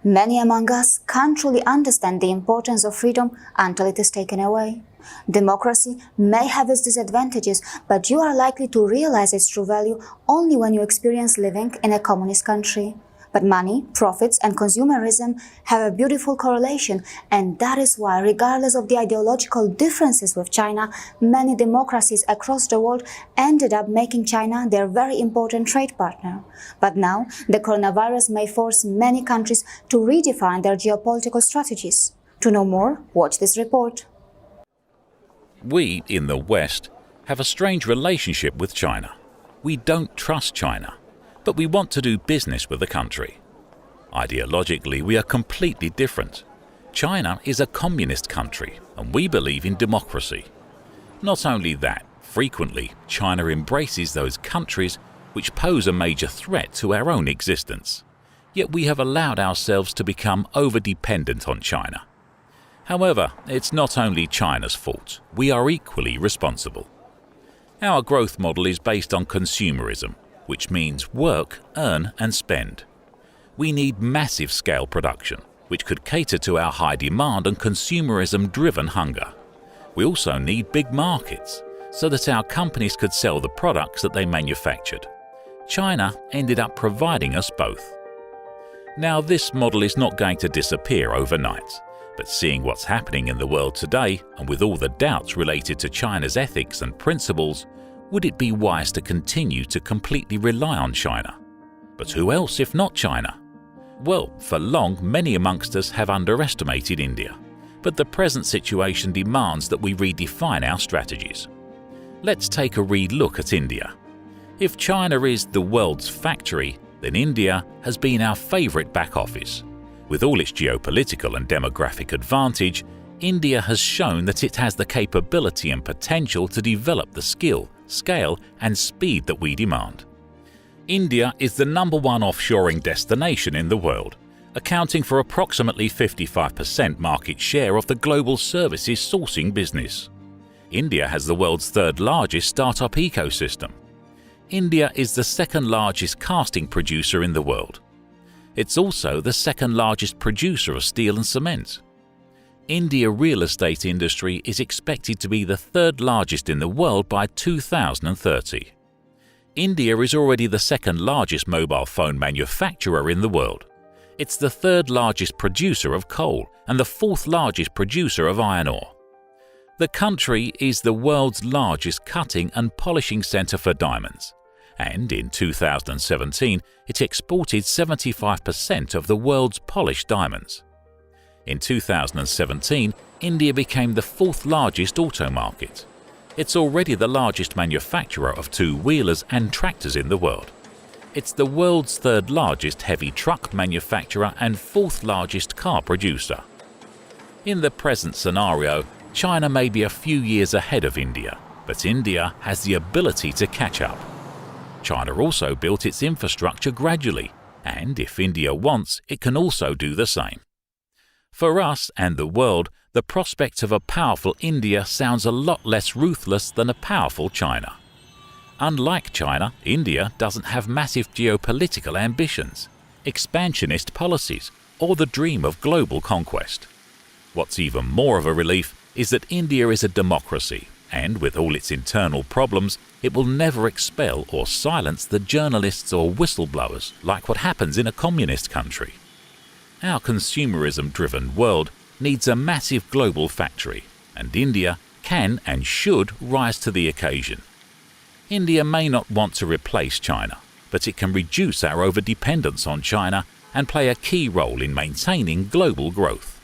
Many among us can't truly understand the importance of freedom until it is taken away. Democracy may have its disadvantages, but you are likely to realize its true value only when you experience living in a communist country. But money, profits, and consumerism have a beautiful correlation, and that is why, regardless of the ideological differences with China, many democracies across the world ended up making China their very important trade partner. But now, the coronavirus may force many countries to redefine their geopolitical strategies. To know more, watch this report. We, in the West, have a strange relationship with China. We don't trust China, but we want to do business with the country. Ideologically, we are completely different. China is a communist country, and we believe in democracy. Not only that, frequently, China embraces those countries which pose a major threat to our own existence. Yet we have allowed ourselves to become over-dependent on China. However, it's not only China's fault. We are equally responsible. Our growth model is based on consumerism, which means work, earn and spend. We need massive scale production, which could cater to our high demand and consumerism-driven hunger. We also need big markets, so that our companies could sell the products that they manufactured. China ended up providing us both. Now, this model is not going to disappear overnight. But seeing what's happening in the world today, and with all the doubts related to China's ethics and principles, would it be wise to continue to completely rely on China? But who else if not China? Well, for long, many amongst us have underestimated India, but the present situation demands that we redefine our strategies. Let's take a re-look at India. If China is the world's factory, then India has been our favorite back office. With all its geopolitical and demographic advantage, India has shown that it has the capability and potential to develop the skill, scale, and speed that we demand. India is the #1 offshoring destination in the world, accounting for approximately 55% market share of the global services sourcing business. India has the world's third largest startup ecosystem. India is the second largest casting producer in the world. It's also the second largest producer of steel and cement. India real estate industry is expected to be the third largest in the world by 2030. India is already the second largest mobile phone manufacturer in the world. It's the third largest producer of coal and the fourth largest producer of iron ore. The country is the world's largest cutting and polishing center for diamonds. And in 2017, it exported 75% of the world's polished diamonds. In 2017, India became the fourth largest auto market. It's already the largest manufacturer of two-wheelers and tractors in the world. It's the world's third largest heavy truck manufacturer and fourth largest car producer. In the present scenario, China may be a few years ahead of India, but India has the ability to catch up. China also built its infrastructure gradually, and if India wants, it can also do the same. For us and the world, the prospect of a powerful India sounds a lot less ruthless than a powerful China. Unlike China, India doesn't have massive geopolitical ambitions, expansionist policies, or the dream of global conquest. What's even more of a relief is that India is a democracy, and with all its internal problems, it will never expel or silence the journalists or whistleblowers like what happens in a communist country. Our consumerism-driven world needs a massive global factory, and India can and should rise to the occasion. India may not want to replace China, but it can reduce our overdependence on China and play a key role in maintaining global growth.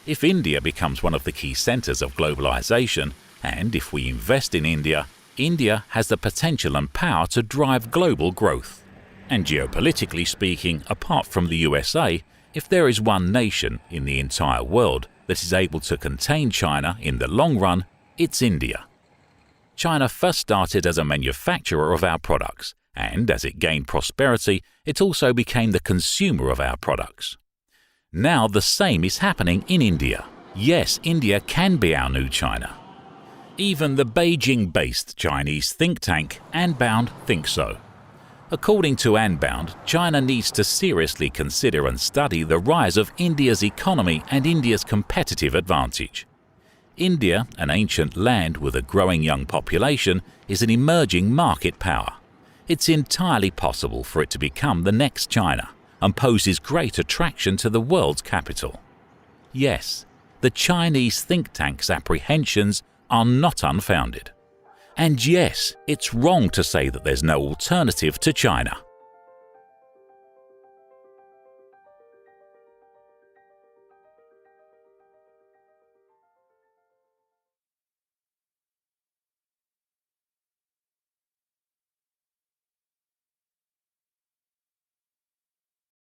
If India becomes one of the key centers of globalization, and if we invest in India, India has the potential and power to drive global growth. And geopolitically speaking, apart from the USA, if there is one nation in the entire world that is able to contain China in the long run, it's India. China first started as a manufacturer of our products, and as it gained prosperity, it also became the consumer of our products. Now the same is happening in India. Yes, India can be our new China. Even the Beijing-based Chinese think tank Anbound thinks so. According to Unbound, China needs to seriously consider and study the rise of India's economy and India's competitive advantage. India, an ancient land with a growing young population, is an emerging market power. It's entirely possible for it to become the next China and poses great attraction to the world's capital. Yes, the Chinese think tank's apprehensions are not unfounded. And yes, it's wrong to say that there's no alternative to China.